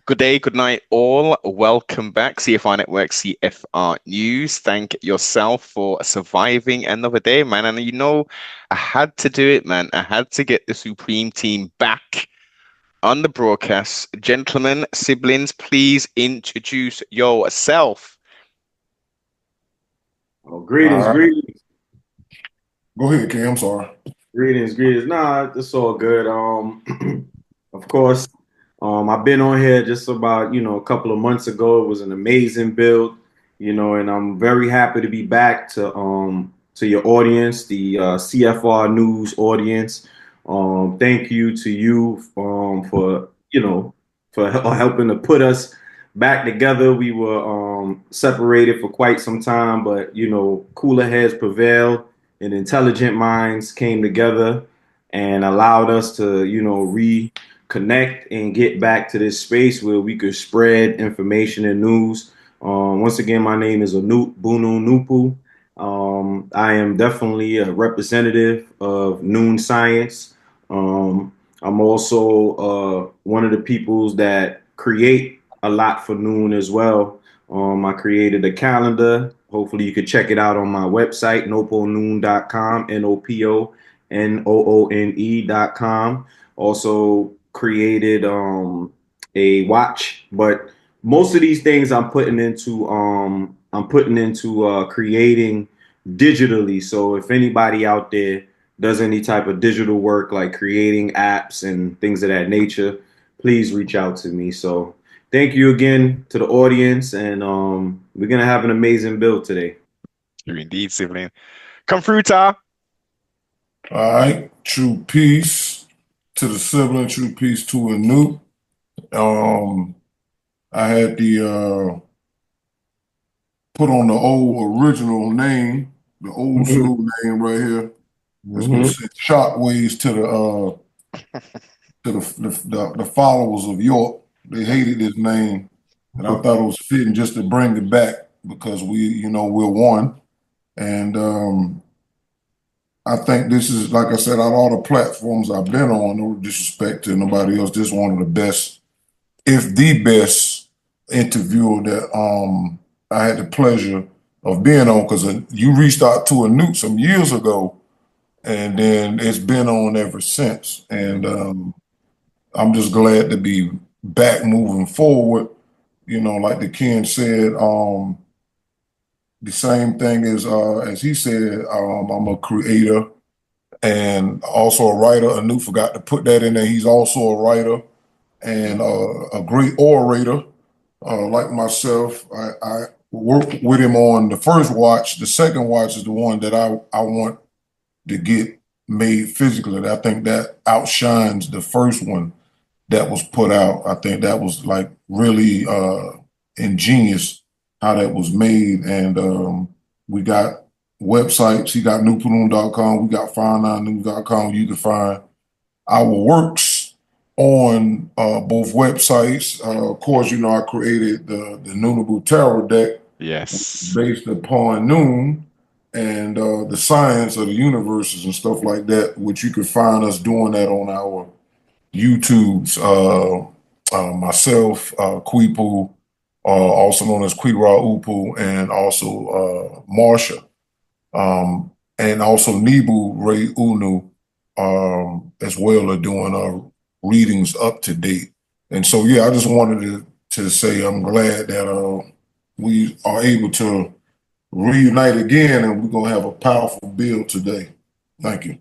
Good day, good night, all. Welcome back, CFR Network, CFR News. Thank yourself for surviving another day, man. And I had to do it, man. I had to get the Supreme Team back on the broadcast. Gentlemen, siblings, please introduce yourself. Oh, All greetings, right. greetings, Go ahead, Kim. I'm sorry. greetings. Nah, it's all good. Of course, I've been on here just about, a couple of months ago. It was an amazing build, and I'm very happy to be back to your audience, the CFR News audience. Thank you to you for, for helping to put us back together. We were separated for quite some time, but cooler heads prevailed and intelligent minds came together and allowed us to, reconnect and get back to this space where we could spread information and news. Once again, my name is A-Noot, Boonoo, NoopooH. I am definitely a representative of Noon Science. I'm also one of the peoples that create a lot for Noon as well. I created a calendar. Hopefully, you could check it out on my website, noponoone.com, NoPoNoone.com. Also created a watch, but most of these things I'm putting into creating digitally. So if anybody out there does any type of digital work like creating apps and things of that nature, please reach out to me. So thank you again to the audience, and we're gonna have an amazing build today. You're indeed, sibling. Come through, Ta. All right. True peace to the sibling. True peace to A-Noot. Um, I had the put on the old original name, the old Hmm. school name right here. It's gonna Hmm. send shockwaves to the followers of York. They hated this name, and I thought it was fitting just to bring it back because we're one. And I think this is, like I said, out of all the platforms I've been on, no disrespect to nobody else, this is one of the best, if the best interviewer that I had the pleasure of being on because you reached out to A-Noot some years ago, and then it's been on ever since. And I'm just glad to be back moving forward. Like the Ken said, the same thing as he said, I'm a creator and also a writer. A-Noot forgot to put that in there. He's also a writer and a great orator. Like myself, I worked with him on the first watch. The second watch is the one that I want to get made physically. I think that outshines the first one that was put out. I think that was like really ingenious how that was made. And we got websites. He got noopooh.com. We got five9news.com. You can find our works on both websites. Of course, I created the Noonable Tarot deck Yes. based upon Noon and the science of the universes and stuff like that, which you can find us doing that on our YouTube's myself, Quipu, also known as Quira Upu, and also Marsha, and also Nebu Ray Unu as well are doing readings up to date. And so, yeah, I just wanted to say I'm glad that we are able to reunite again, and we're going to have a powerful build today. Thank you.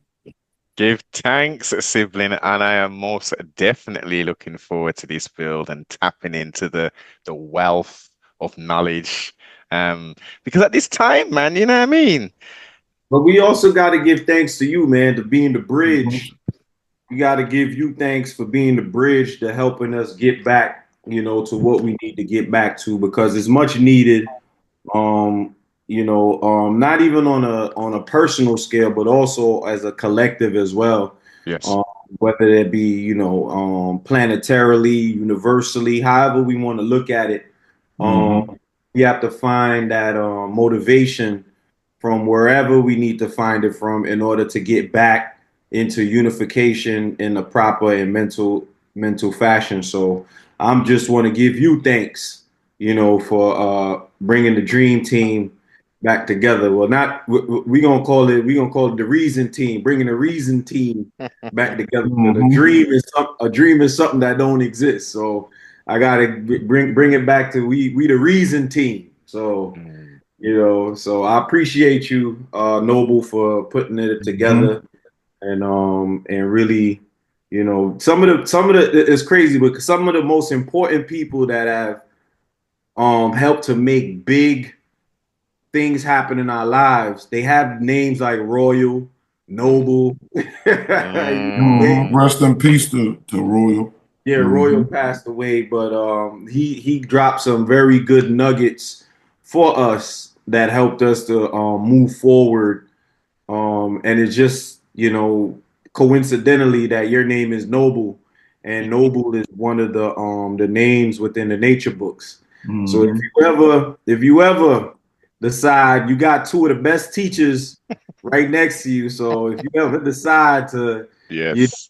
Give thanks, sibling, and I am most definitely looking forward to this build and tapping into the wealth of knowledge. Because at this time, man, you know what I mean? But we also got to give thanks to you, man, to being the bridge. Mhm. We got to give you thanks for being the bridge to helping us get back, to what we need to get back to because it's much needed. Not even on a personal scale, but also as a collective as well. Yes. Um, Whether it be, planetarily, universally, however we want to look at it. Um, Mhm. we have to find that motivation from wherever we need to find it from in order to get back into unification in a proper and mental mental fashion. So I'm just want to give you thanks, for bringing the dream team back together. Well, not we gonna call it the reason team, bringing the reason team back together. The Mm-hmm. dream is a dream is something that don't exist. So I gotta bring it back to we the reason team. So Mm. so I appreciate you, Noble, for putting it Mm-hmm. together and really, some of the it's crazy because some of the most important people that have helped to make big things happen in our lives, they have names like Royal, Mm. Noble. Mm-hmm. Mm. Rest in peace to Royal. Yeah, Royal Mm-hmm. passed away, but he dropped some very good nuggets for us that helped us to move forward. And it's just, coincidentally that your name is Noble, and Noble is one of the names within the nature books. So Mm-hmm. if you ever decide you got two of the best teachers right next to you, so if you ever decide to you Yes.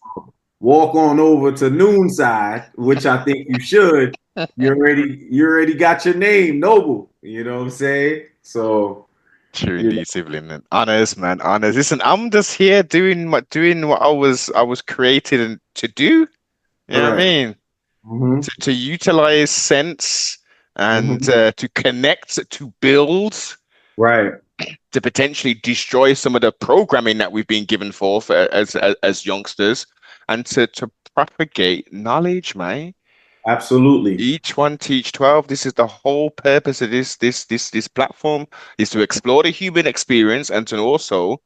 walk on over to Noonside, which I think you should, you already got your name, Noble. You know what I'm saying? So True you know, indeed, sibling. And honors, man, honors. Listen, I'm just here doing what I was created to do. You know what I correct. mean? Hmm. To utilize sense and Hmm. to connect, to build, Right. to potentially destroy some of the programming that we've been given forth as youngsters, and to propagate knowledge, man. Absolutely. Each one teach 12. This is the whole purpose of this platform, is to explore the human experience and to also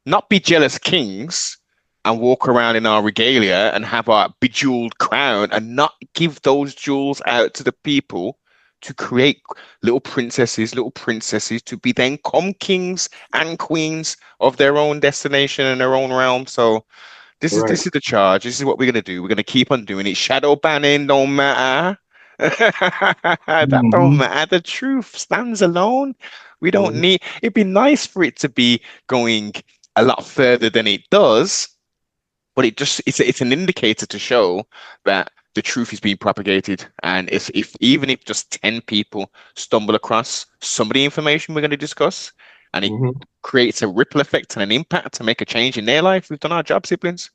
not be jealous kings and walk around in our regalia and have our bejeweled crown and not give those jewels out to the people to create little princesses to be then come kings and queens of their own destination and their own realm. So this is Right. this is the charge. This is what we're gonna do. We're gonna keep on doing it. Shadow banning don't matter. That don't Mm-hmm. matter. The truth stands alone. We don't Mhm. need. It'd be nice for it to be going a lot further than it does, but it's an indicator to show that the truth is being propagated. And if even if just 10 people stumble across some of the information we're going to discuss, and it Mhm. creates a ripple effect and an impact to make a change in their life, we've done our job, siblings.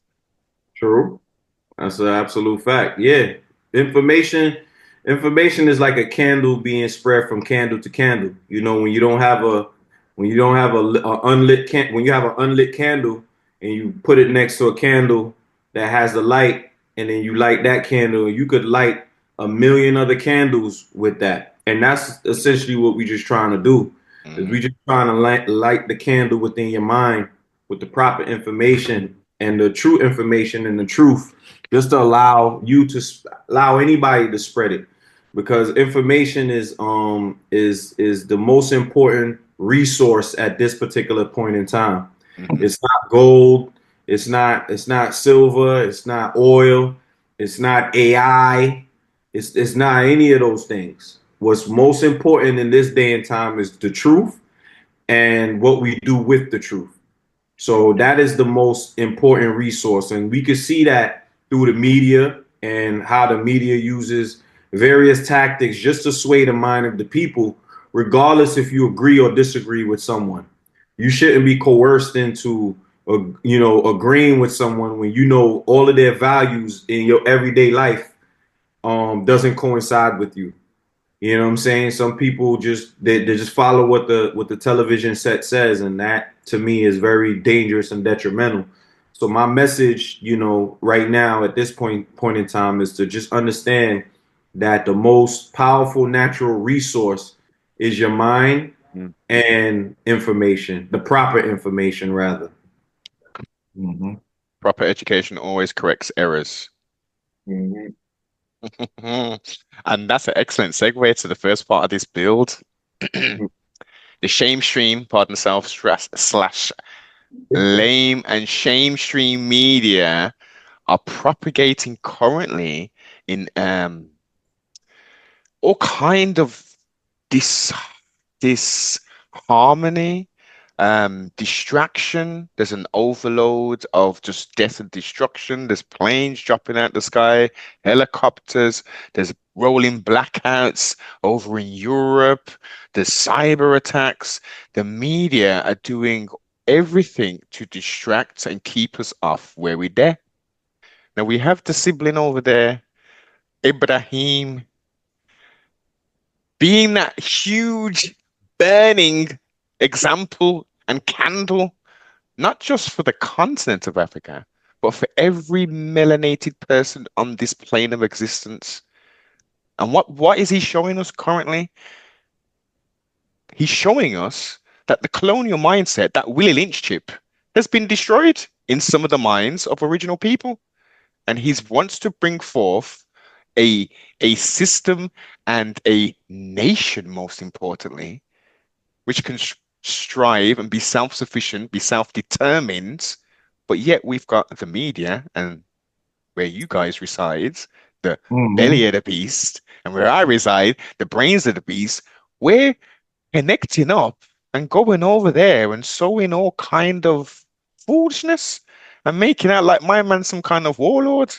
True. That's an absolute fact. Yeah. Information information is like a candle being spread from candle to candle. When you don't have a unlit can when you have an unlit candle and you put it next to a candle that has the light and then you light that candle, you could light a million other candles with that. And that's essentially what we just trying to do. Is we Mm, just trying to light the candle within your mind with the proper information and the true information and the truth just to allow anybody to spread it because information is the most important resource at this particular point in time. mhm, It's not gold, it's not silver, it's not oil, it's not AI, it's not any of those things. What's most important in this day and time is the truth and what we do with the truth. So that is the most important resource. And we can see that through the media and how the media uses various tactics just to sway the mind of the people, regardless if you agree or disagree with someone. You shouldn't be coerced into agreeing with someone when you know all of their values in your everyday life doesn't coincide with you. You know what I'm saying? Some people they just follow what the television set says, and that to me is very dangerous and detrimental. So my message, right now at this point in time is to just understand that the most powerful natural resource is your mind mm. and information, the proper information rather. Mm-hmm. Proper education always corrects errors. Mhm. And that's an excellent segue to the first part of this build. The shame stream, pardon self, slash lame and shame stream media are propagating currently in all kind of dis disharmony Distraction. There's an overload of just death and destruction. There's planes dropping out the sky, helicopters. There's rolling blackouts over in Europe. There's cyber attacks. The media are doing everything to distract and keep us off where we're there. Now we have the sibling over there, Ibrahim, being that huge burning example and candle, not just for the continent of Africa, but for every melanated person on this plane of existence. And what is he showing us currently? He's showing us that the colonial mindset, that Willie Lynch chip, has been destroyed in some of the minds of original people. And he wants to bring forth a system and a nation, most importantly, which can strive and be self-sufficient, be self-determined, but yet we've got the media and where you guys reside, the belly of the beast, and where I reside, the brains of the beast. We're connecting up and going over there and sowing all kind of foolishness and making out like my man's some kind of warlord.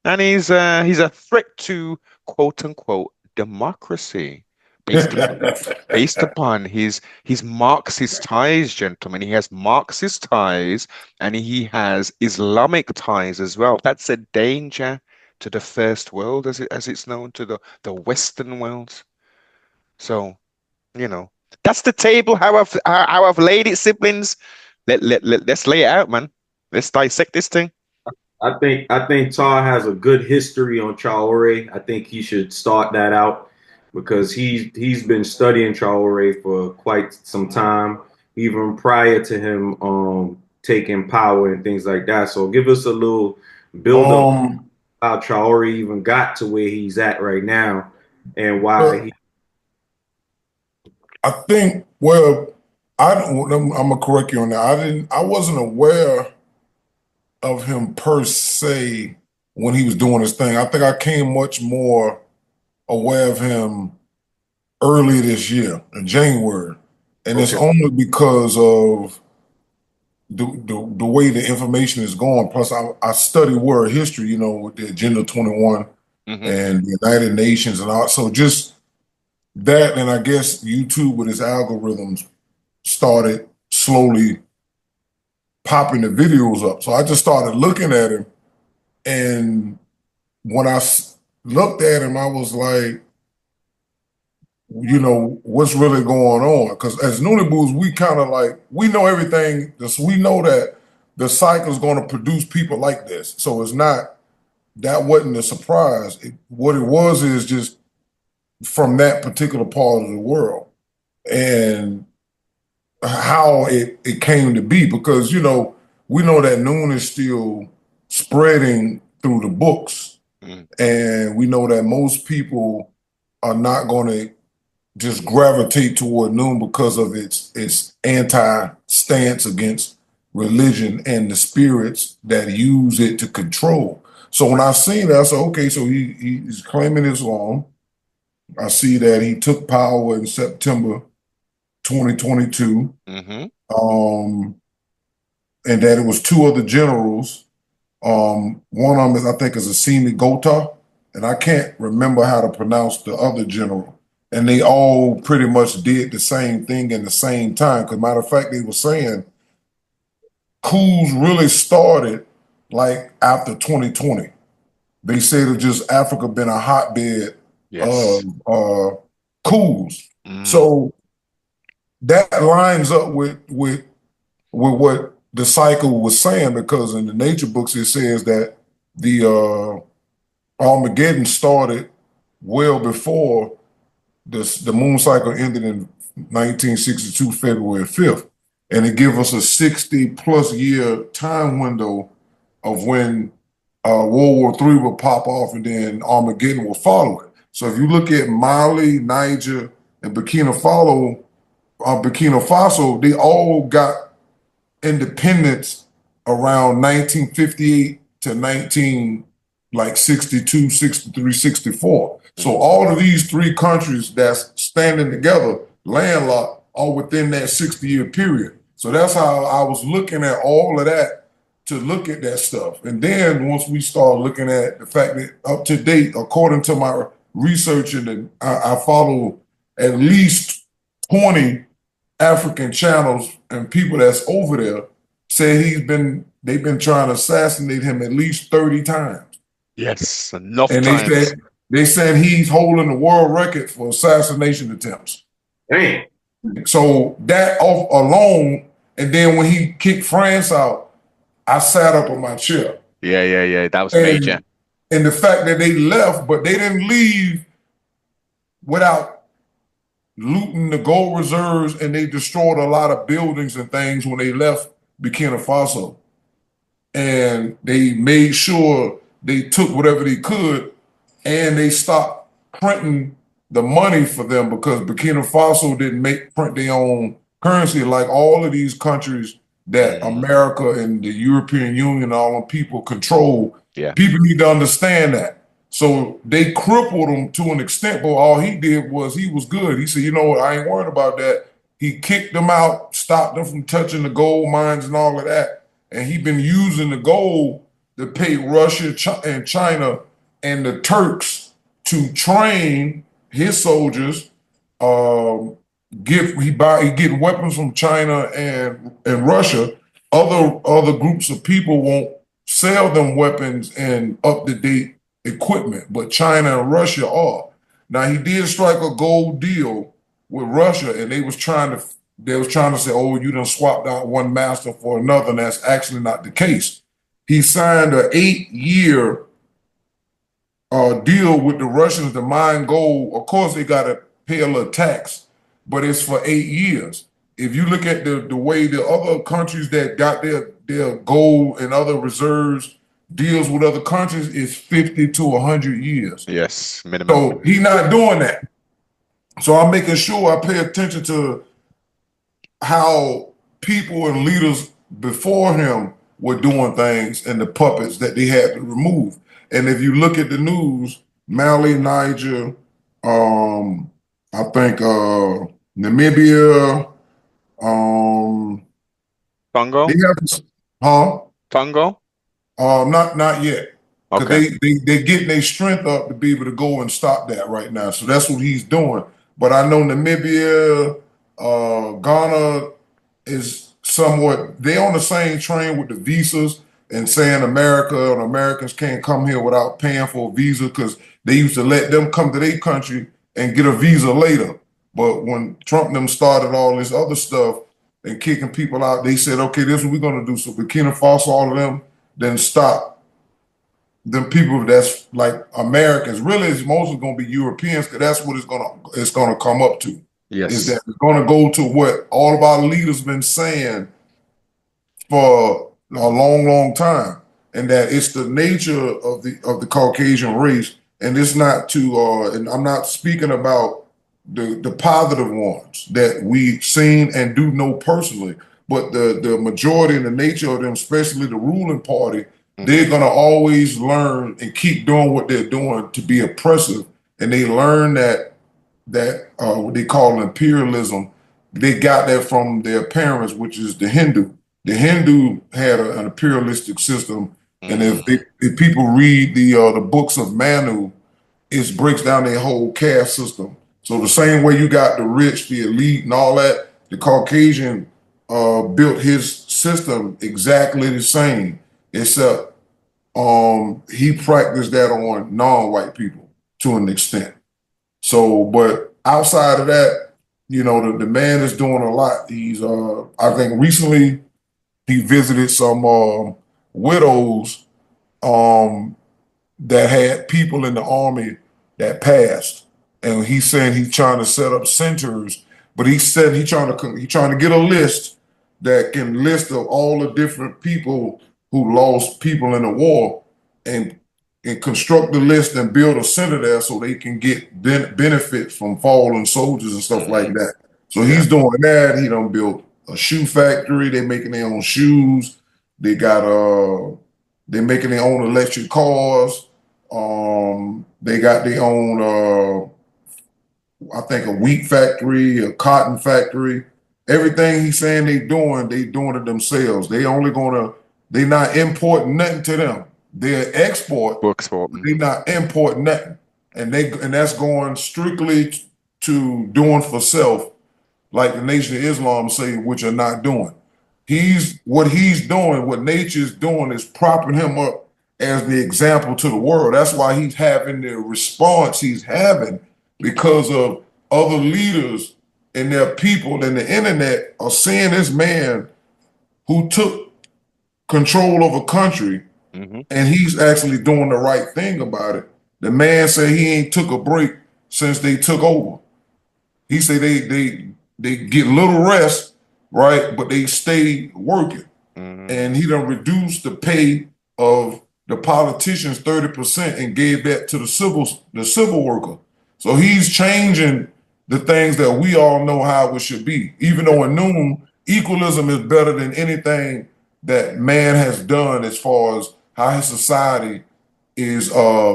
And he's a threat to quote unquote democracy based upon his Marxist ties, gentlemen. He has Marxist ties and he has Islamic ties as well. That's a danger to the first world, as it's known, to the Western world. So, that's the table how I've laid it, siblings. Let's lay it out, man. Let's dissect this thing. I think Tar has a good history on Traoré. I think he should start that out because he's been studying Traoré for quite some time, even prior to him taking power and things like that. So give us a little build up how Traoré even got to where he's at right now and why he. I think, well, I'm gonna correct you on that. I wasn't aware of him per se when he was doing his thing. I think I came much more aware of him early this year in January, and it's only because of the way the information is going. Plus, I study world history, with the Agenda 21 and the United Nations and all. So just that, and I guess YouTube with its algorithms started slowly popping the videos up. So I just started looking at him, and when I looked at him, I was like, what's really going on? Because as NoopooH, we kind of we know everything. We know that the cycle is going to produce people like this. So it's not, that wasn't a surprise. What it was is just from that particular part of the world and how it came to be. Because, we know that Noone is still spreading through the books. And we know that most people are not going to just gravitate toward Noone because of its anti-stance against religion and the spirits that use it to control. So when I seen that, I said, okay, so he's claiming Islam. I see that he took power in September 2022. And that it was two other generals. One of them, I think, is Assimi Gota, and I can't remember how to pronounce the other general. And they all pretty much did the same thing in the same time. Because matter of fact, they were saying coups really started after 2020. They said that just Africa been a hotbed of coups. So that lines up with what the cycle was saying, because in the nature books it says that the Armageddon started well before the moon cycle ended in 1962, February 5th. And it gives us a 60+ year time window of when World War III will pop off and then Armageddon will follow it. So if you look at Mali, Niger, and Burkina Faso, they all got independence around 1958 to 62, 63, 64. So all of these three countries that's standing together, landlocked, are within that 60-year period. So that's how I was looking at all of that to look at that stuff. And then once we start looking at the fact that up to date, according to my research, and I follow at least 20 African channels and people that's over there, say they've been trying to assassinate him at least 30 times. Yes, enough And times. they said he's holding the world record for assassination attempts. Damn. So that off alone, and then when he kicked France out, I sat up on my chair. Yeah. That was major. And the fact that they left, but they didn't leave without looting the gold reserves, and they destroyed a lot of buildings and things when they left Burkina Faso. And they made sure they took whatever they could, and they stopped printing the money for them because Burkina Faso didn't print their own currency like all of these countries that America and the European Union, all them people control. Yeah. People need to understand that. So they crippled him to an extent, but all he did was he was good. He said, you know what, I ain't worried about that. He kicked them out, stopped them from touching the gold mines and all of that. And he been using the gold to pay Russia and China and the Turks to train his soldiers. He getting weapons from China and Russia. Other groups of people won't sell them weapons and up-to-date equipment, but China and Russia are. Now he did strike a gold deal with Russia, and they was trying to say, oh, you done swapped out one master for another, and that's actually not the case. He signed an 8-year deal with the Russians to mine gold. Of course, they got to pay a little tax, but it's for 8 years. If you look at the way the other countries that got their gold and other reserves deals with other countries, is 50 to 100 years. Yes, minimum. So he's not doing that. So I'm making sure I pay attention to how people and leaders before him were doing things and the puppets that they had to remove. And if you look at the news, Mali, Niger, I think Namibia, Congo? they have, Congo? not yet. Because Okay. they getting their strength up to be able to go and stop that right now. So that's what he's doing. But I know Namibia, Ghana is somewhat, they on the same train with the visas and saying America and Americans can't come here without paying for a visa because they used to let them come to their country and get a visa later. But when Trump and them started all this other stuff and kicking people out, they said, okay, this is what we're going to do. So Burkina Faso, all of them, then stop them people that's like Americans. Really, it's mostly going to be Europeans because that's what it's gonna come up to. Yes. Is that it's going to go to what all of our leaders been saying for a long time, and that it's the nature of the Caucasian race, and it's not to. And I'm not speaking about the positive ones that we've seen and do know personally, but the majority and the nature of them, especially the ruling party. They're going to always learn and keep doing what they're doing to be oppressive. And they learn that what they call imperialism, they got that from their parents, which is the Hindu. The Hindu had an imperialistic system. And if people read the books of Manu, it breaks down their whole caste system. So the same way you got the rich, the elite and all that, the Caucasian built his system exactly the same, except he practiced that on non-white people to an extent. So, but outside of that, you know, the man is doing a lot. He's I think recently he visited some widows that had people in the army that passed, and he's saying he's trying to set up centers. But he said he's trying to get a list that can list of all the different people who lost people in the war, and construct the list and build a center there so they can get benefit from fallen soldiers and stuff like that. So he's doing that. He done built a shoe factory. They making their own shoes. They got they making their own electric cars. They got their own I think a wheat factory, a cotton factory. Everything he's saying they doing it themselves. They not importing nothing to them. They're export, Book sport. but they not importing nothing. And that's going strictly to doing for self, like the Nation of Islam say, which are not doing. What he's doing, what nature's doing is propping him up as the example to the world. That's why he's having the response he's having, because of other leaders and their people and the internet are seeing this man who took control of a country, and he's actually doing the right thing about it. The man said he ain't took a break since they took over. He said they get little rest, right? But they stay working. And he done reduced the pay of the politicians 30% and gave that to the civil worker. So he's changing the things that we all know how it should be. Even though in Noone, equalism is better than anything that man has done as far as how his society is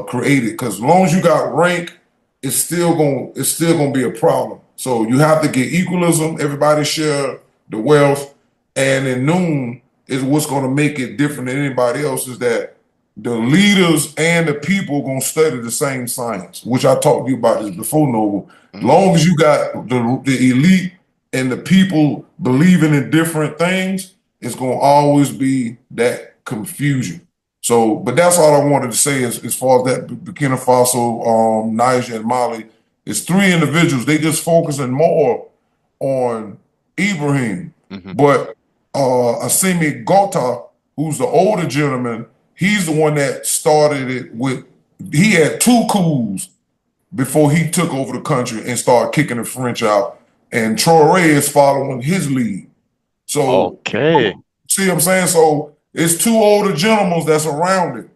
created. Because as long as you got rank, it's still gonna be a problem. So you have to get equalism, everybody share the wealth, and in Noone is what's gonna make it different than anybody else is that the leaders and the people gonna study the same science, which I talked to you about this before, Noble. Long as you got the elite and the people believing in different things, it's gonna always be that confusion. So, but that's all I wanted to say as far as that Burkina Faso, Niger, and Mali. It's three individuals. They just focusing more on Ibrahim. But Assimi Gota, who's the older gentleman, he's the one that started it with, he had 2 coups before he took over the country and started kicking the French out. And Traoré is following his lead. So, Okay. see what I'm saying? So it's 2 older gentlemen that's around it.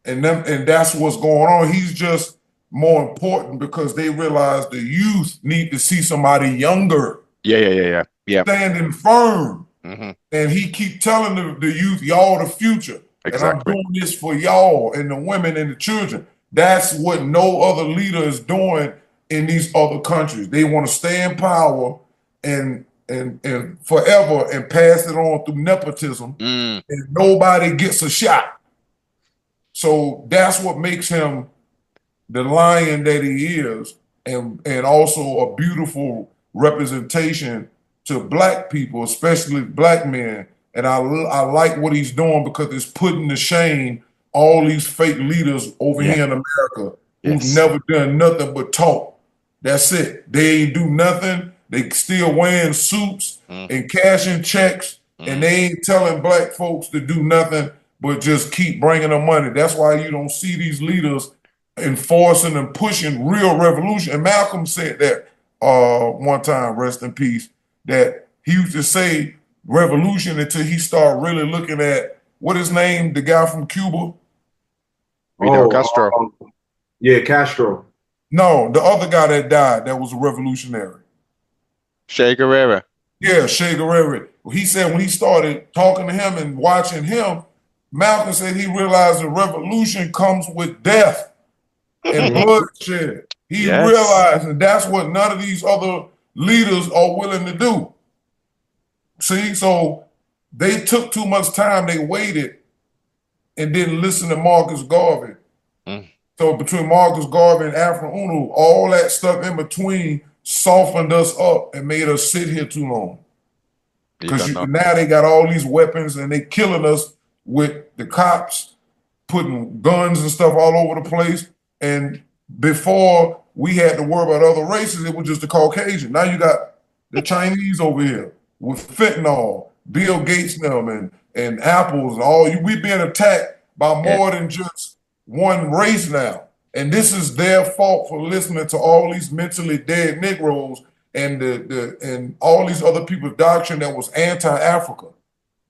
And that's what's going on. He's just more important because they realize the youth need to see somebody younger. Yeah. Standing firm. And he keep telling the youth, y'all the future. Exactly. And I'm doing this for y'all and the women and the children. That's what no other leader is doing in these other countries. They want to stay in power and forever and pass it on through nepotism, and nobody gets a shot. So that's what makes him the lion that he is, and also a beautiful representation to black people, especially black men. And I like what he's doing because it's putting to shame all these fake leaders over here in America who've never done nothing but talk. That's it. They ain't do nothing. They still wearing suits and cashing checks, and they ain't telling black folks to do nothing but just keep bringing them money. That's why you don't see these leaders enforcing and pushing real revolution. And Malcolm said that one time, rest in peace, that he used to say revolution until he started really looking at, what his name, the guy from Cuba? Fidel Castro. Yeah, Castro. No, the other guy that died that was a revolutionary. Che Guevara. Yeah, Che Guevara. He said when he started talking to him and watching him, Malcolm said he realized the revolution comes with death and bloodshed. He realized, and that's what none of these other leaders are willing to do. See, so they took too much time. They waited and didn't listen to Marcus Garvey. So between Marcus Garvey and Afro-Uno, all that stuff in between softened us up and made us sit here too long. Because now they got all these weapons and they killing us with the cops putting guns and stuff all over the place. And before we had to worry about other races, it was just the Caucasian. Now you got the Chinese over here with fentanyl, Bill Gates and apples and all. We being attacked by more than just one race now. And this is their fault for listening to all these mentally dead Negroes and and all these other people's doctrine that was anti-Africa.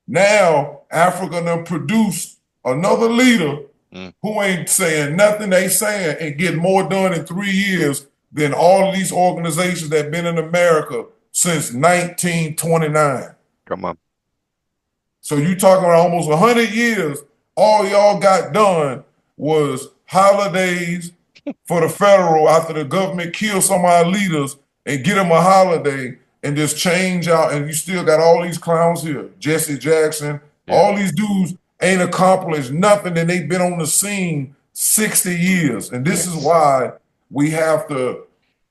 Now Africa done produced another leader who ain't saying nothing they saying and get more done in 3 years than all of these organizations that been in America since 1929. Come on. So you talking about almost 100 years, all y'all got done was holidays for the federal after the government killed some of our leaders and get them a holiday and just change out. And you still got all these clowns here, Jesse Jackson, Yeah. all these dudes ain't accomplished nothing, and they've been on the scene 60 years. And this is why we have to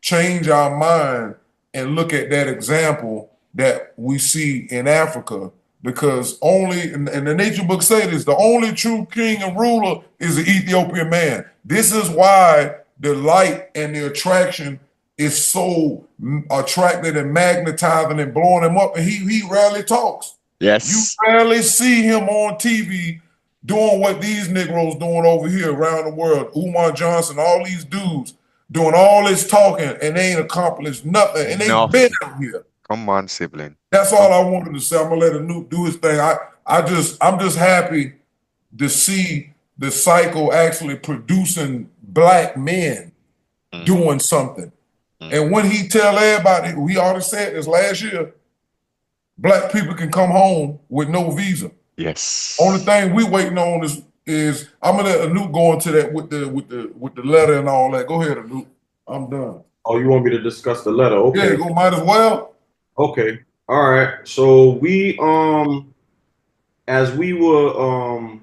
change our mind and look at that example that we see in Africa, because only, and the nature book say this, the only true king and ruler is the Ethiopian man. This is why the light and the attraction is so attracted and magnetizing and blowing him up, and he rarely talks. Yes. You rarely see him on TV doing what these Negroes doing over here around the world. Umar Johnson, all these dudes doing all this talking, and they ain't accomplished nothing, and they've been out here. Come on, sibling. That's all I wanted to say. I'm gonna let A-Noot do his thing. I'm just happy to see the cycle actually producing black men doing something. And when he tell everybody, we already said this last year, black people can come home with no visa. Yes. Only thing we waiting on is I'm gonna let A-Noot go into that with the letter and all that. Go ahead, A-Noot. I'm done. Oh, you want me to discuss the letter? Okay. Yeah, go, might as well. Okay. All right. So we as we were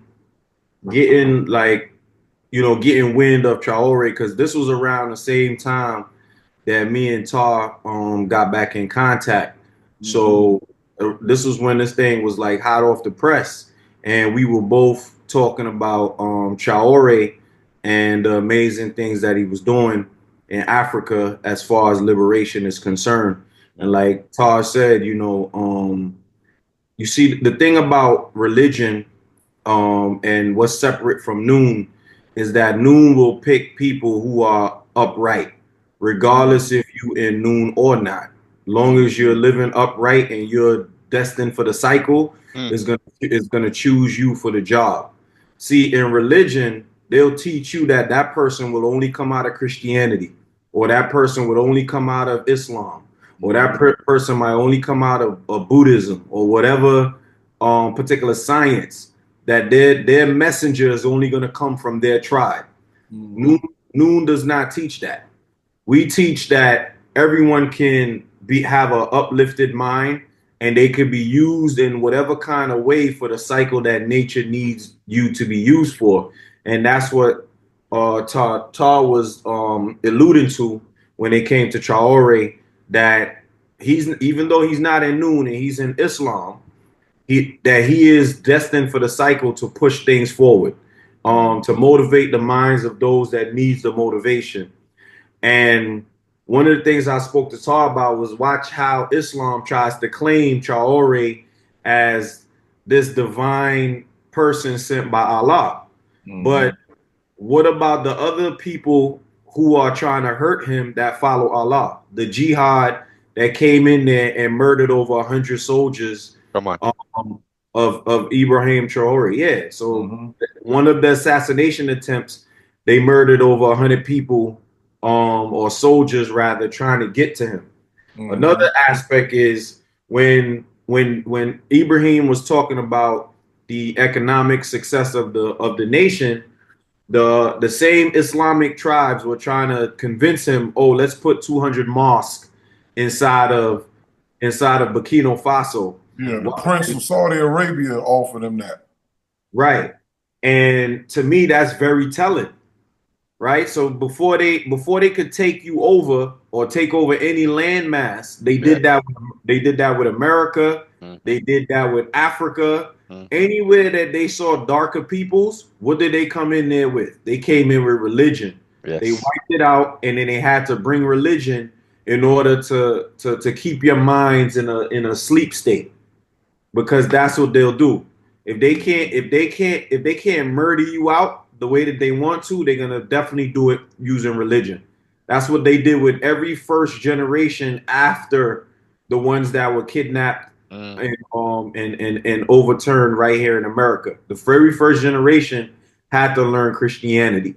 getting getting wind of Traoré, because this was around the same time that me and Tar got back in contact. So this was when this thing was like hot off the press, and we were both talking about Traoré and the amazing things that he was doing in Africa as far as liberation is concerned. And like Tar said, you see the thing about religion and what's separate from Noone is that Noone will pick people who are upright, regardless if you in Noone or not. Long as you're living upright and you're destined for the cycle, it's gonna choose you for the job. See, in religion, they'll teach you that that person will only come out of Christianity, or that person would only come out of Islam, or that person might only come out of Buddhism, or whatever particular science, that their messenger is only going to come from their tribe. Noone does not teach that. We teach that everyone can have an uplifted mind, and they could be used in whatever kind of way for the cycle that nature needs you to be used for. And that's what Tar was alluding to when it came to Traoré, that even though he's not in Noone and he's in Islam, that he is destined for the cycle to push things forward, to motivate the minds of those that needs the motivation. And one of the things I spoke to Tar about was watch how Islam tries to claim Traoré as this divine person sent by Allah. But what about the other people who are trying to hurt him that follow Allah? The jihad that came in there and murdered over 100 soldiers of Ibrahim Traoré. Yeah. So one of the assassination attempts, they murdered over 100 people, or soldiers rather, trying to get to him. Another aspect is when Ibrahim was talking about the economic success of the nation, the same Islamic tribes were trying to convince him, oh, let's put 200 mosques inside of Burkina Faso. Yeah, the Prince of Saudi Arabia offered him that. Right. And to me, that's very telling. Right. So before they could take you over or take over any landmass, they did that. They did that with America. They did that with Africa. Anywhere that they saw darker peoples, what did they come in there with? They came in with religion. They wiped it out, and then they had to bring religion in order to keep your minds in a sleep state, because that's what they'll do. If they can't murder you out the way that they want to, they're gonna definitely do it using religion. That's what they did with every first generation after the ones that were kidnapped and overturned right here in America. The very first generation had to learn Christianity.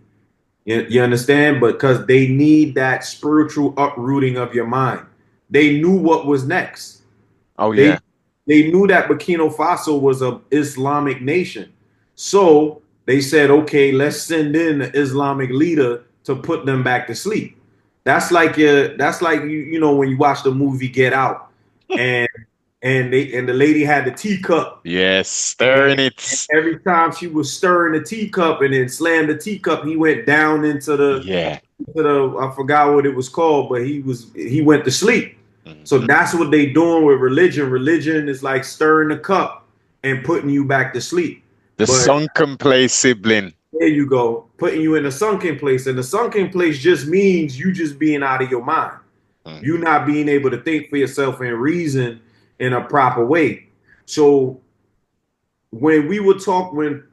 You understand? Because they need that spiritual uprooting of your mind. They knew what was next. They knew that Burkina Faso was an Islamic nation. So they said, okay, let's send in an Islamic leader to put them back to sleep. That's like you know when you watch the movie Get Out and the lady had the teacup Yes, and stirring it. every time she was stirring the teacup and then slammed the teacup, he went down into Yeah. the I forgot what it was called, but he went to sleep. So Mhm. that's what they doing with religion. Religion is like stirring the cup and putting you back to sleep. The But sunken place sibling. there you go, putting you in a sunken place. And the sunken place just means you just being out of your mind. Mm. You not being able to think for yourself and reason in a proper way. So when we would talk when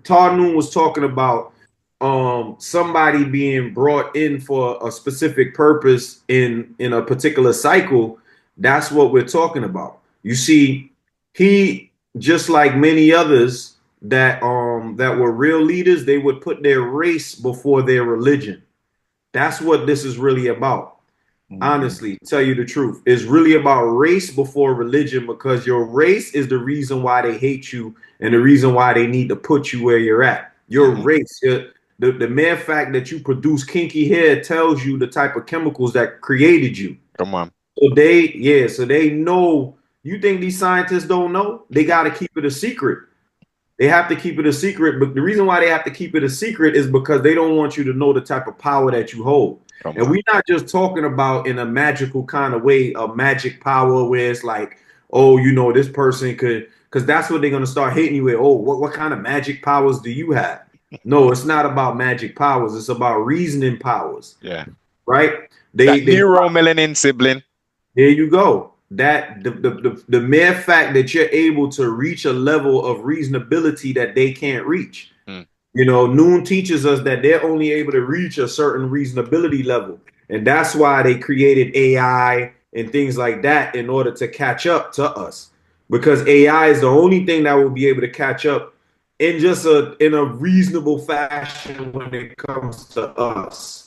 Todd Noone was talking about somebody being brought in for a specific purpose in a particular cycle, that's what we're talking about. You see, he just like many others that were real leaders, they would put their race before their religion. That's what this is really about. Honestly, tell you the truth, it's really about race before religion because your race is the reason why they hate you and the reason why they need to put you where you're at. Your Mhm. race, the mere fact that you produce kinky hair tells you the type of chemicals that created you. Come on. So they know. You think these scientists don't know? They got to keep it a secret. They have to keep it a secret, but the reason why they have to keep it a secret is because they don't want you to know the type of power that you hold. Come And on. we're not just talking about in a magical kind of way, a magic power where it's like, oh, you know, this person could, because that's what they're going to start hitting you with. Oh, what kind of magic powers do you have? No, it's not about magic powers. It's about reasoning powers, Yeah. right? That They neuromelanin sibling. there you go. That the mere fact that you're able to reach a level of reasonability that they can't reach. Mm. You know, Noon teaches us that they're only able to reach a certain reasonability level. And that's why they created AI and things like that in order to catch up to us. Because AI is the only thing that will be able to catch up in a reasonable fashion when it comes to us.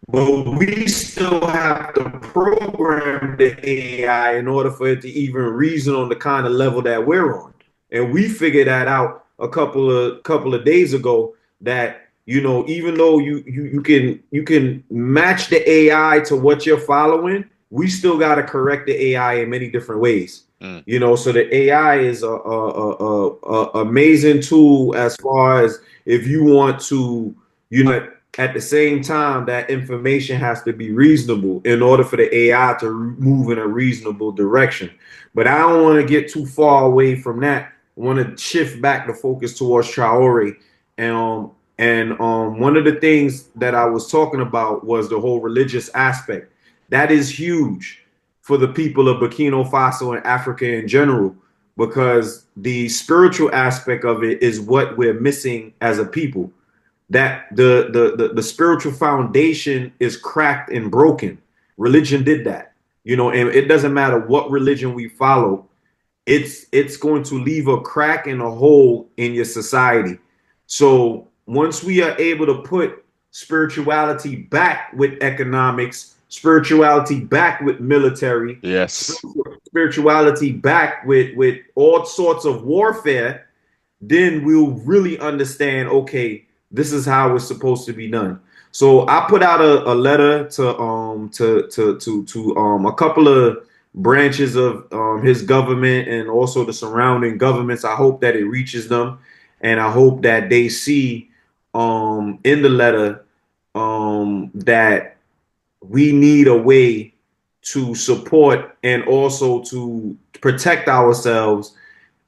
But we still have to program the AI in order for it to even reason on the kind of level that we're on. And we figured that out a couple of days ago that you know even though you can match the AI to what you're following, we still got to correct the AI in many different ways. Mm. You know, so the AI is a amazing tool as far as if you want to, you know, at the same time, that information has to be reasonable in order for the AI to move in a reasonable direction. But I don't want to get too far away from that. I want to shift back the focus towards Traoré. And one of the things that I was talking about was the whole religious aspect. That is huge for the people of Burkina Faso and Africa in general, because the spiritual aspect of it is what we're missing as a people, that the spiritual foundation is cracked and broken. Religion did that, you know, and it doesn't matter what religion we follow, it's going to leave a crack and a hole in your society. So once we are able to put spirituality back with economics, spirituality back with military, Yes. spirituality back with all sorts of warfare, then we'll really understand, okay, this is how it's supposed to be done. So I put out a letter to a couple of branches of his government and also the surrounding governments. I hope that it reaches them, and I hope that they see in the letter that we need a way to support and also to protect ourselves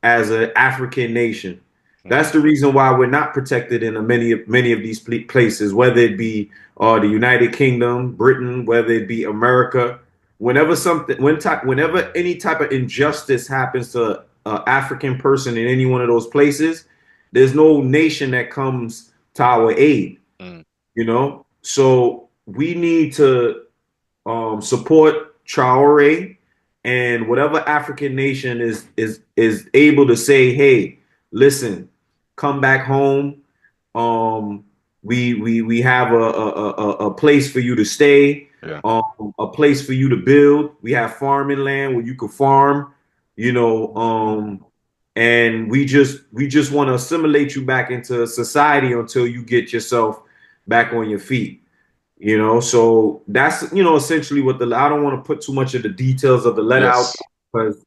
as an African nation. Mm. That's the reason why we're not protected in many of these places, whether it be the United Kingdom, Britain, whether it be America. Whenever any type of injustice happens to an African person in any one of those places, there's no nation that comes to our aid. Mm. You know, so we need to support Traore and whatever African nation is able to say, hey, listen, come back home. Um, we have a place for you to stay, Yeah. a place for you to build. We have farming land where you can farm, you know, and we just want to assimilate you back into society until you get yourself back on your feet. So that's essentially what the I don't want to put too much of the details of the letter out Yes, because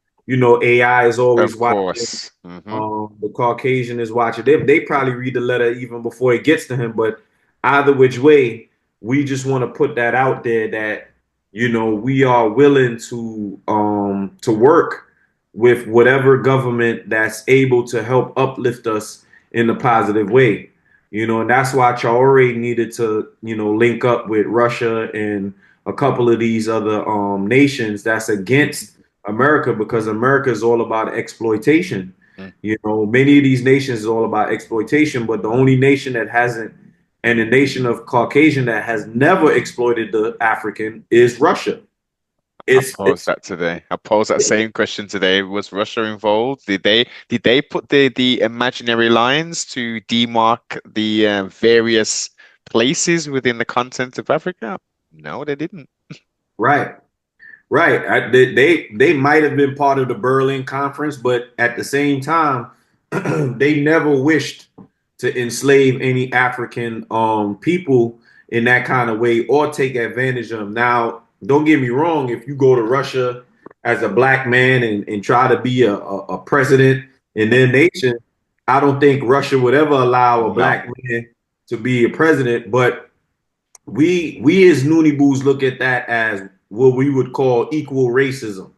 AI is always of watching. course. The Caucasian is watching. They probably read the letter even before it gets to him. But either which way, we just want to put that out there that we are willing to work with whatever government that's able to help uplift us in a positive way. And that's why Traore needed to link up with Russia and a couple of these other nations that's against America because America is all about exploitation. Mm. Many of these nations is all about exploitation, but the only nation that hasn't, and the nation of Caucasian that has never exploited the African is Russia. I It's posed that today. I posed that same question today. Was Russia involved? Did they put the imaginary lines to demark the various places within the continent of Africa? No, they didn't. right. Right. They might have been part of the Berlin Conference, but at the same time, they never wished to enslave any African people in that kind of way or take advantage of them. Now, don't get me wrong, if you go to Russia as a black man and try to be a president in their nation, I don't think Russia would ever allow a No. black man to be a president. But we as Nooney look at that as what we would call equal racism,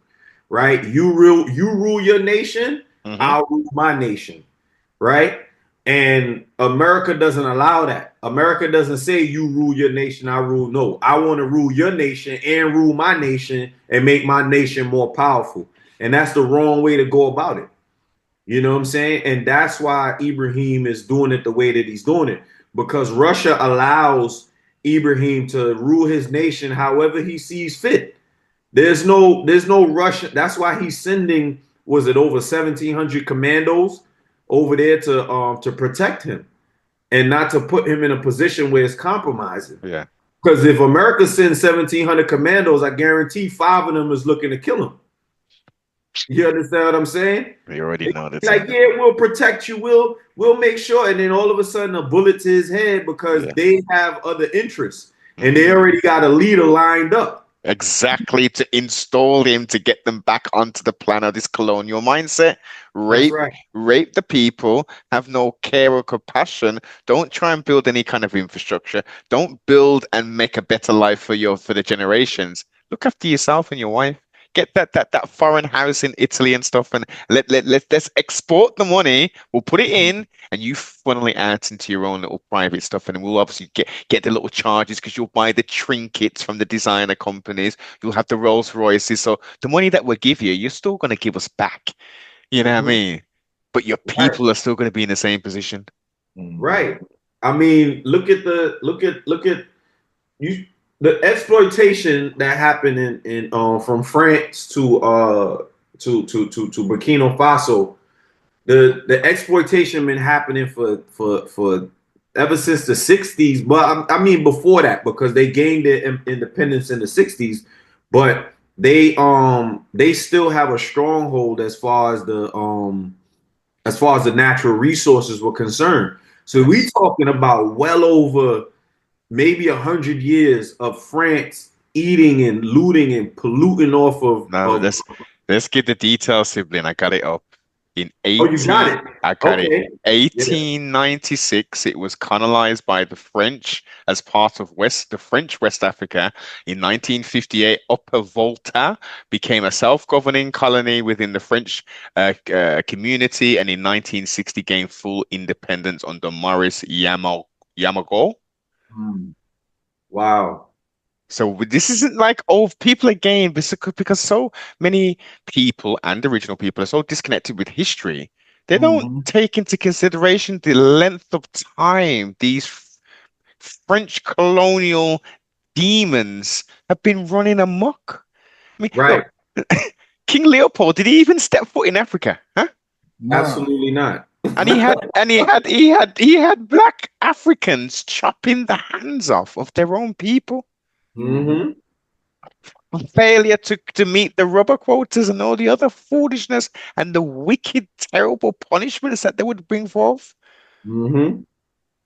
right? You rule your nation, Hmm. I'll rule my nation, right? And America doesn't allow that. America doesn't say you rule your nation, I rule. No, I want to rule your nation and rule my nation and make my nation more powerful. And that's the wrong way to go about it. You know what I'm saying? And that's why Ibrahim is doing it the way that he's doing it because Russia allows Ibrahim to rule his nation however he sees fit. There's no Russian. That's why he's sending was it over 1,700 commandos over there to protect him and not to put him in a position where it's compromising. Yeah. Because if America sends 1,700 commandos, I guarantee 5 of them is looking to kill him. You understand what I'm saying? We already know the Like, thing. yeah, we'll protect you. We'll make sure. And then all of a sudden, a bullet to his head because Yeah. they have other interests and they Hmm. already got a leader lined up. Exactly, to install him to get them back onto the plan of this colonial mindset. That's Rape, right. rape the people, have no care or compassion. Don't try and build any kind of infrastructure. Don't build and make a better life for the generations. Look after yourself and your wife. Get that foreign house in Italy and stuff, and let's export the money. We'll put it in, and you funnel it out into your own little private stuff, and we'll obviously get the little charges because you'll buy the trinkets from the designer companies. You'll have the Rolls Royces. So the money that we'll give you, you're still going to give us back. You know what I Mhm. mean? But your Right. people are still going to be in the same position. Right. I mean, look at you the exploitation that happened in from France to Burkina Faso. The exploitation been happening for ever since the 60s, but I mean before that because they gained their independence in the 60s, but they still have a stronghold as far as the natural resources were concerned. So we Yes. talking about well over maybe 100 years of France eating and looting and polluting off of Now of. let's get the details, sibling. I got it up. In Oh, you got 18, it. I got it. Okay. Yeah. 1896, it was colonized by the French as part of the French West Africa. In 1958, Upper Volta became a self-governing colony within the French community, and in 1960 gained full independence under Maurice Yamago. Hmm. Wow. So this isn't like, oh, people again, because so many people and original people are so disconnected with history. They don't Hmm. take into consideration the length of time these French colonial demons have been running amok. I mean, Right. look, King Leopold, did he even step foot in Africa? Huh? Nah, Absolutely not. And he had black Africans chopping the hands off of their own people. Hmm. Failure to meet the rubber quotas and all the other foolishness and the wicked, terrible punishments that they would bring forth. Hmm.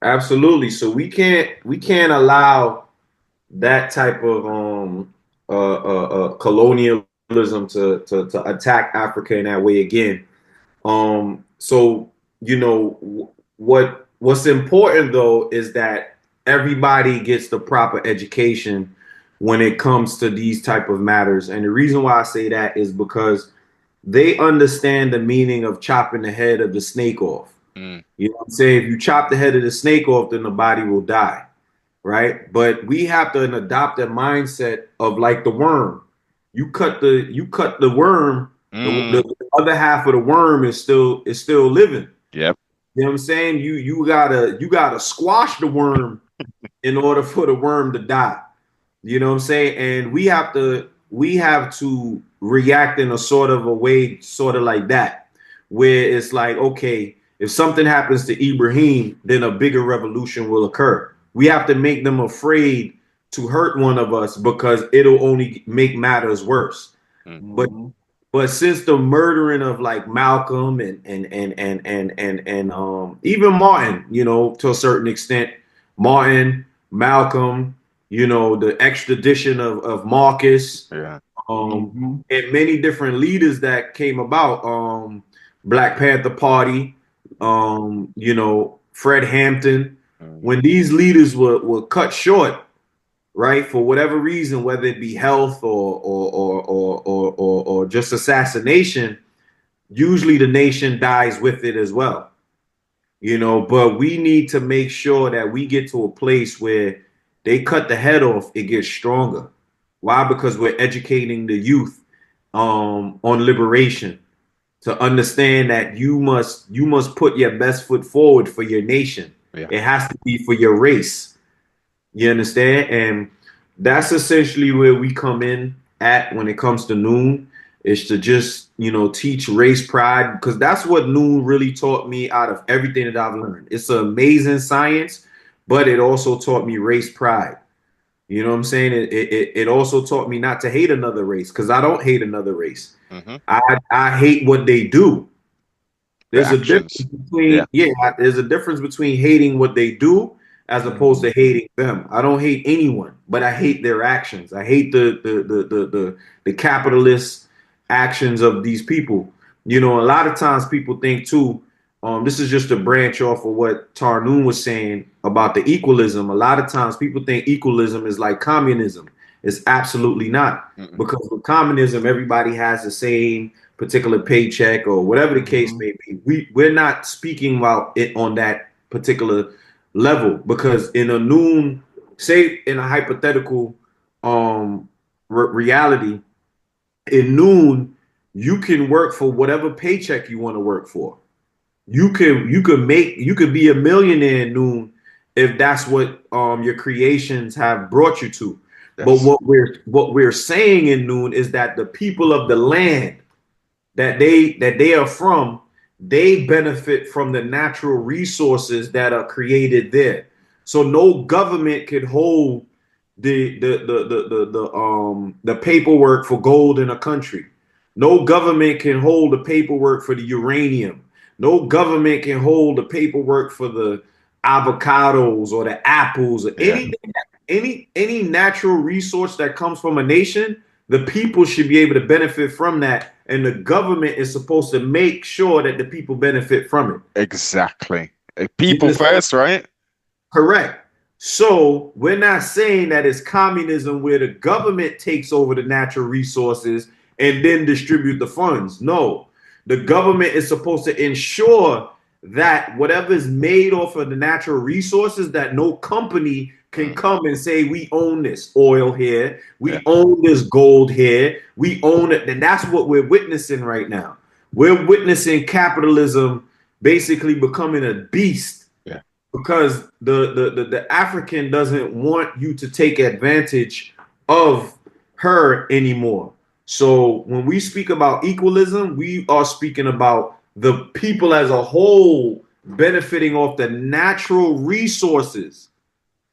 Absolutely. So we can't allow that type of colonialism to attack Africa in that way again. So what's important though is that everybody gets the proper education when it comes to these type of matters. And the reason why I say that is because they understand the meaning of chopping the head of the snake off. Mm. You know what I'm saying? If you chop the head of the snake off, then the body will die, right? But we have to adopt a mindset of like the worm. You cut the worm, Mm. the other half of the worm is still living. Yep. You know what I'm saying? You gotta squash the worm in order for the worm to die. You know what I'm saying? And we have to react in a sort of a way, sort of like that, where it's like, okay, if something happens to Ibrahim, then a bigger revolution will occur. We have to make them afraid to hurt one of us because it'll only make matters worse. Mm. But but since the murdering of like Malcolm and even Martin, to a certain extent, Martin, Malcolm, the extradition of Marcus, Yeah. and many different leaders that came about, Black Panther Party, Fred Hampton, Mm. when these leaders were cut short, right, for whatever reason, whether it be health or just assassination, usually the nation dies with it as well. But we need to make sure that we get to a place where they cut the head off, it gets stronger. Why? Because we're educating the youth on liberation, to understand that you must put your best foot forward for your nation. Yeah. It has to be for your race. You understand? And that's essentially where we come in at when it comes to Noon, is to just, teach race pride, because that's what Noon really taught me out of everything that I've learned. It's an amazing science, but it also taught me race pride. You know what I'm saying? It also taught me not to hate another race, because I don't hate another race. Mm-hmm. I hate what they do. The There's a difference actions. between, there's a difference between hating what they do as opposed to hating them. I don't hate anyone, but I hate their actions. I hate the capitalist actions of these people. A lot of times people think too, this is just a branch off of what Tarnoon was saying about the equalism. A lot of times people think equalism is like communism. It's absolutely not. Mm-mm. Because with communism, everybody has the same particular paycheck or whatever the case may be. We're not speaking about it on that particular level, because in a Noon, say in a hypothetical reality, in Noon, you can work for whatever paycheck you want to work for. You could be a millionaire in Noon if that's what your creations have brought you to. Yes. But what we're saying in Noon is that the people of the land that they are from, they benefit from the natural resources that are created there. So no government could hold the paperwork for gold in a country. No government can hold the paperwork for the uranium. No government can hold the paperwork for the avocados or the apples or any natural resource that comes from a nation. The people should be able to benefit from that, and the government is supposed to make sure that the people benefit from it. Exactly. People first, right? Correct. So we're not saying that it's communism where the government takes over the natural resources and then distribute the funds. No, the government is supposed to ensure that whatever is made off of the natural resources, that no company can come and say, we own this oil here, we own this gold here, we own it. And that's what we're witnessing right now. We're witnessing capitalism basically becoming a beast, because the African doesn't want you to take advantage of her anymore. So when we speak about equalism, we are speaking about the people as a whole benefiting off the natural resources.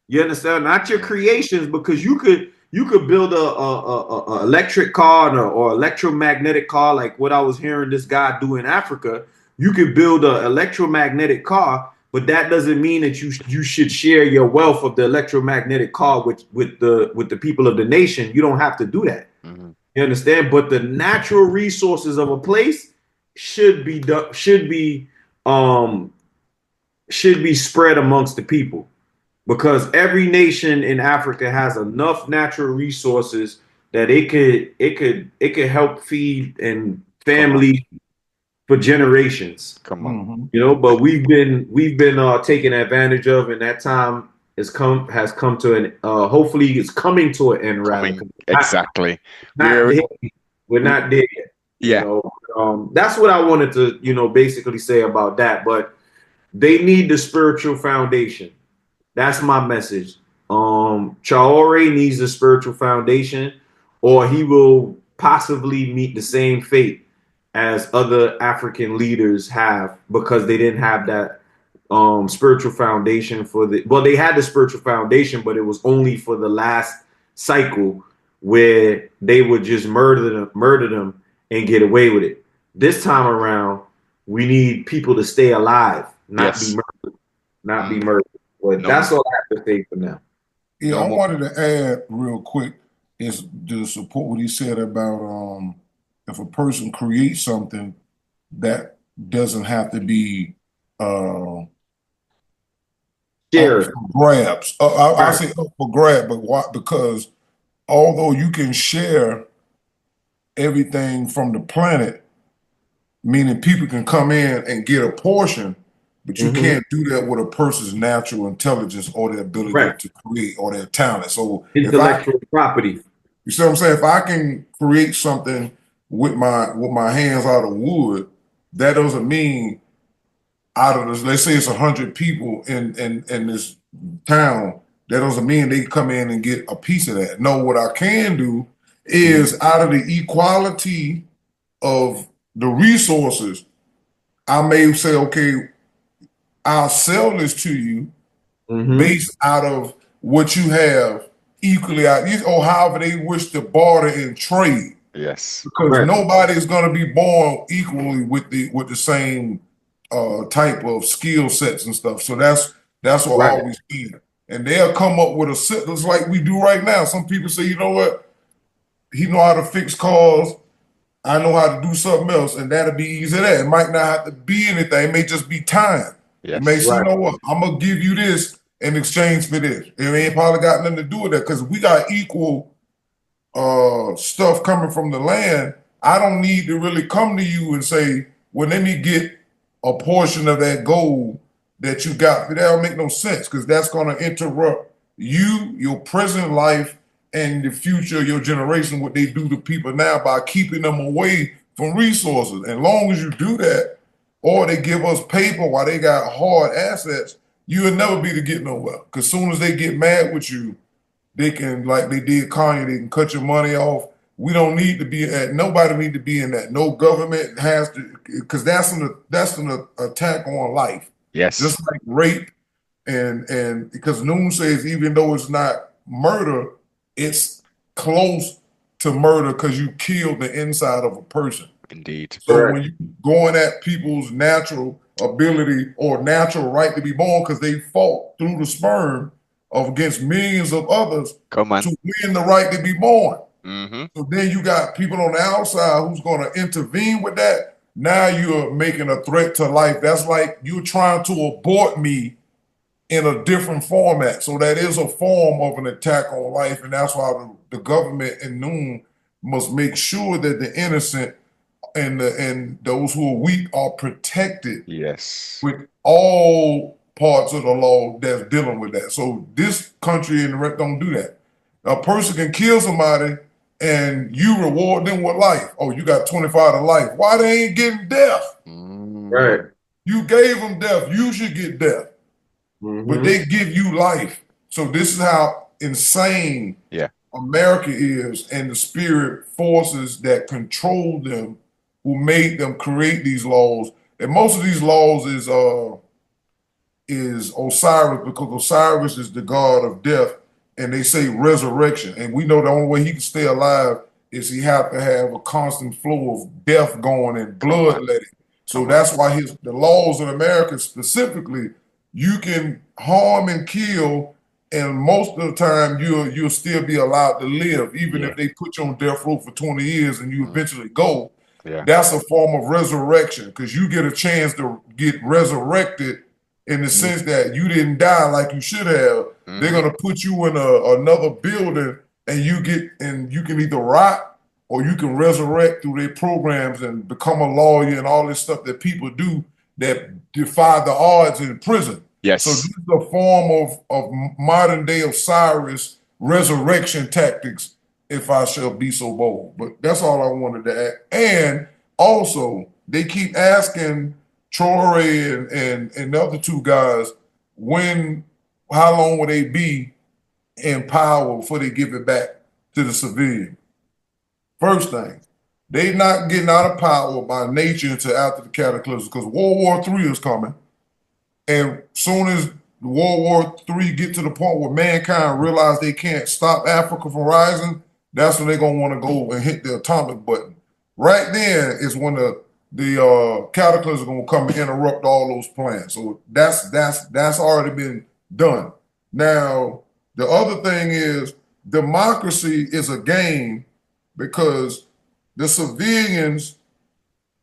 You understand? Not your creations, because you could build a electric car or electromagnetic car, like what I was hearing this guy do in Africa. You could build an electromagnetic car, but that doesn't mean that you should share your wealth of the electromagnetic car with the people of the nation. You don't have to do that. Mm-hmm. You understand? But the natural resources of a place should be um should be spread amongst the people, because every nation in Africa has enough natural resources that it could help feed and Come on. family for generations. Come on. Mm-hmm. You know, but we've been taken advantage of, and that time has come to an hopefully it's coming to an end rather. Coming exactly. Not We're there. We're we, not there yet. You yeah. know, that's what I wanted to basically say about that. But they need the spiritual foundation. That's my message. Traoré needs the spiritual foundation, or he will possibly meet the same fate as other African leaders have, because they didn't have that spiritual foundation for the. Well, they had the spiritual foundation, but it was only for the last cycle where they would just murder them, and get away with it. This time around, we need people to stay alive, not be Yes. murdered, not be Mm. murdered. But No. that's all I have to say for now. Yeah, No I more. wanted to add real quick is to support what he said about if a person creates something that doesn't have to be up Share it. for grabs. I Right. say up for grab, but why? Because although you can share everything from the planet, meaning people can come in and get a portion, but you Mm-hmm. can't do that with a person's natural intelligence or their ability Right. to create or their talent. So if I Intellectual property. You see what I'm saying? If I can create something with my hands out of wood, that doesn't mean out of this, let's say it's 100 people in this town, that doesn't mean they come in and get a piece of that. No, what I can do Mm-hmm. is out of the equality of the resources, I may say, okay, I'll sell this to you Mm-hmm. based out of what you have equally out, or however they wish to barter and trade. Yes. Because Right. nobody is going to be born equally with the same type of skill sets and stuff. So that's what Right. always been. And they'll come up with a sentence like we do right now. Some people say, you know what, he know how to fix cars. I know how to do something else, and that'll be easy. That it might not have to be anything. It may just be time. It may Yes. say, you Right. know what, I'm gonna give you this in exchange for this. It ain't probably got nothing to do with that because we got equal stuff coming from the land. I don't need to really come to you and say, well, let me get a portion of that gold that you got. That don't make no sense because that's going to interrupt you, your present life, and the future of your generation, what they do to people now by keeping them away from resources. And long as you do that, or they give us paper while they got hard assets, you will never be to get nowhere. Because soon as they get mad with you, they can, like they did Kanye, they can cut your money off. We don't need to be at, nobody need to be in that. No government has to, because that's an attack on life. Yes. Just like rape and because Noone says even though it's not murder, it's close to murder because you killed the inside of a person. Indeed. So Correct. when you going at people's natural ability or natural right to be born, because they fought through the sperm of against millions of others Come on. to win the right to be born. Mm-hmm. So then you got people on the outside who's going to intervene with that. Now you're making a threat to life. That's like you're trying to abort me in a different format. So that is a form of an attack on life. And that's why the government in Noon must make sure that the innocent and those who are weak are protected Yes. with all parts of the law that's dealing with that. So this country and the rest don't do that. A person can kill somebody and you reward them with life. Oh, you got 25 to life. Why they ain't getting death? Mm. Right. You gave them death. You should get death. But Mm-hmm. they give you life. So this is how insane Yeah. America is and the spirit forces that control them, who made them create these laws. And most of these laws is Osiris, because Osiris is the god of death, and they say resurrection. And we know the only way he can stay alive is he have to have a constant flow of death going and Come on. bloodletting. So Come on. that's why the laws in America specifically you can harm and kill, and most of the time you'll still be allowed to live, even Yeah. if they put you on death row for 20 years and you eventually go. Yeah. That's a form of resurrection because you get a chance to get resurrected in the sense that you didn't die like you should have. They're gonna put you in another building, and you can either rot or you can resurrect through their programs and become a lawyer and all this stuff that people do that defy the odds in prison. So this Yes. is a form of modern day Osiris resurrection tactics, if I shall be so bold. But that's all I wanted to add. And also, they keep asking Traoré and the other two guys how long will they be in power before they give it back to the civilian? First thing, they not getting out of power by nature until after the cataclysm because World War III is coming. And soon as World War III get to the point where mankind realize they can't stop Africa from rising, that's when they're gonna want to go and hit the atomic button. Right then is when the cataclysm is gonna come and interrupt all those plans. So that's already been done. Now the other thing is democracy is a game because the civilians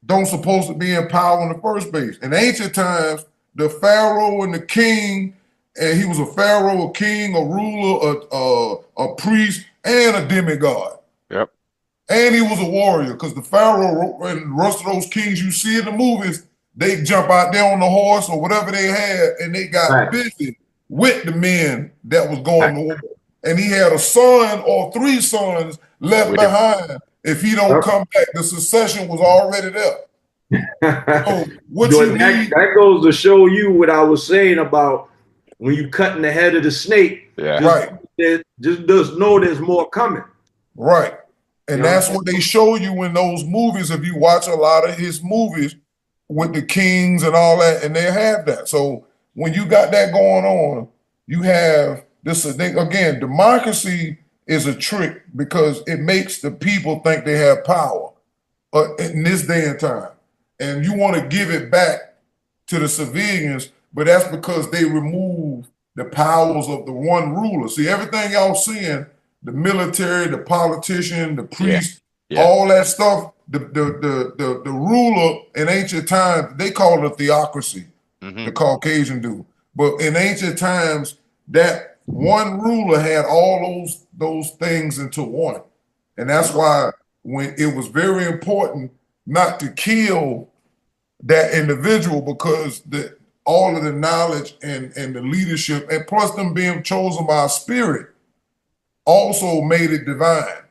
don't supposed to be in power in the first place. In ancient times, the pharaoh and the king, and he was a pharaoh, a king, a ruler, a priest, and a demigod. Yep. And he was a warrior because the pharaoh and the rest of those kings you see in the movies, they jump out there on the horse or whatever they had, and they got busy with the men that was going to war. And he had a son or 3 sons left With him. behind. If he don't come back, the succession was already there. So what you need, that goes to show you what I was saying about when you cutting the head of the snake. Yeah. Just know there's more coming. Right. And that's what they show you in those movies. If you watch a lot of his movies with the kings and all that, and they have that. So when you got that going on, you have this again, democracy is a trick because it makes the people think they have power in this day and time. And you want to give it back to the civilians, but that's because they remove the powers of the one ruler. See, everything y'all seeing, the military, the politician, the priest, all that stuff, the ruler in ancient times, they call it a theocracy, the Caucasian do. But in ancient times, that one ruler had all those things into one. And that's why when it was very important not to kill that individual because all of the knowledge and the leadership, and plus them being chosen by a spirit, also made it divine.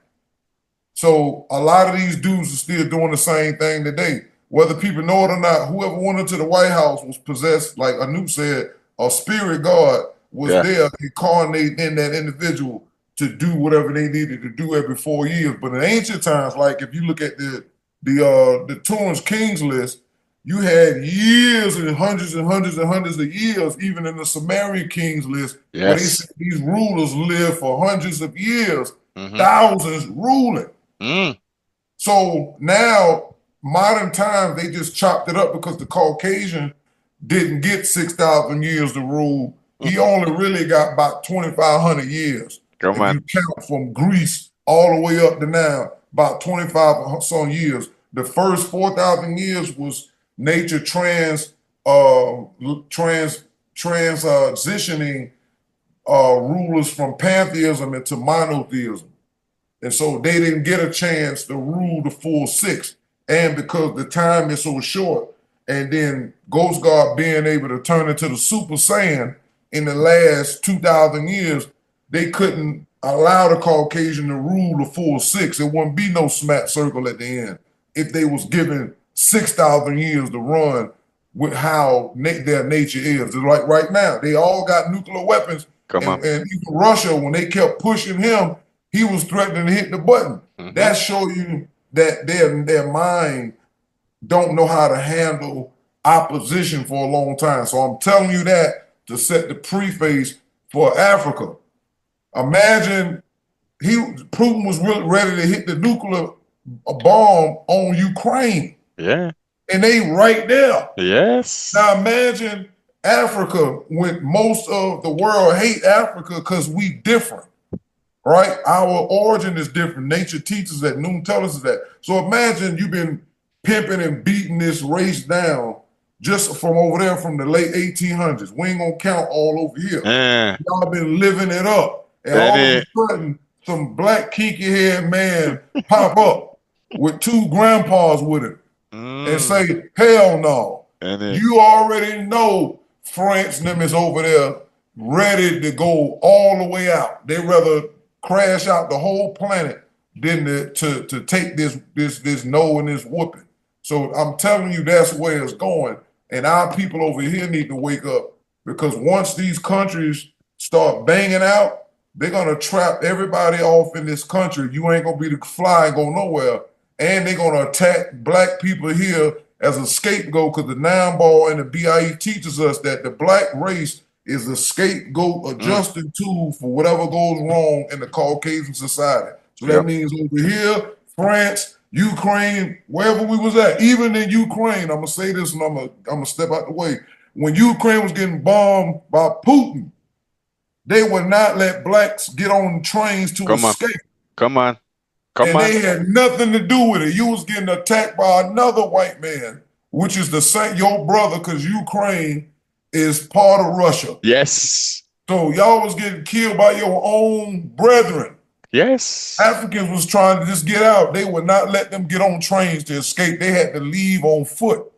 So a lot of these dudes are still doing the same thing today. Whether people know it or not, whoever went into the White House was possessed, like A-Noot said, a spirit God was there incarnate in that individual to do whatever they needed to do every 4 years. But in ancient times, like if you look at the Turin's Kings list, you had years and hundreds and hundreds and hundreds of years, even in the Sumerian Kings list, where they said these rulers lived for hundreds of years, thousands ruling. So now, modern times, they just chopped it up because the Caucasian didn't get 6,000 years to rule. He only really got about 2,500 years. If you count from Greece all the way up to now, about 25 some years. The first 4,000 years was nature transitioning rulers from pantheism into monotheism. And so they didn't get a chance to rule the full 6. And because the time is so short, and then Ghost God being able to turn into the Super Saiyan in the last 2,000 years, they couldn't allow the Caucasian to rule the full 6. It wouldn't be no smack circle at the end if they was given 6,000 years to run with how their nature is. It's like right now, they all got nuclear weapons. And even Russia, when they kept pushing him, he was threatening to hit the button. That show you that their mind don't know how to handle opposition for a long time. So I'm telling you that to set the preface for Africa. Imagine Putin was really ready to hit the nuclear bomb on Ukraine. Yeah. And they right there. Yes. Now imagine Africa, when most of the world hate Africa because we different, right? Our origin is different. Nature teaches that. Noone tells us that. So imagine you've been pimping and beating this race down just from over there from the late 1800s. We ain't gonna count all over here. Y'all been living it up. And all of a sudden, some black kinky haired man pop up with two grandpas with him and say, hell no. You already know France and them is over there ready to go all the way out. They rather crash out the whole planet than to take this no and this whooping. So I'm telling you, that's where it's going. And our people over here need to wake up, because once these countries start banging out, they're gonna trap everybody off in this country. You ain't gonna be the fly and go nowhere. And they're gonna attack black people here as a scapegoat, because the nine ball and the BIE teaches us that the black race is a scapegoat adjusting tool for whatever goes wrong in the Caucasian society. So that means over here, France, Ukraine, wherever we was at, even in Ukraine, I'm gonna say this and I'm gonna step out the way. When Ukraine was getting bombed by Putin, they would not let blacks get on trains to escape. And they had nothing to do with it. You was getting attacked by another white man, which is the same, your brother, because Ukraine is part of Russia. Yes. So y'all was getting killed by your own brethren. Yes. Africans was trying to just get out. They would not let them get on trains to escape. They had to leave on foot.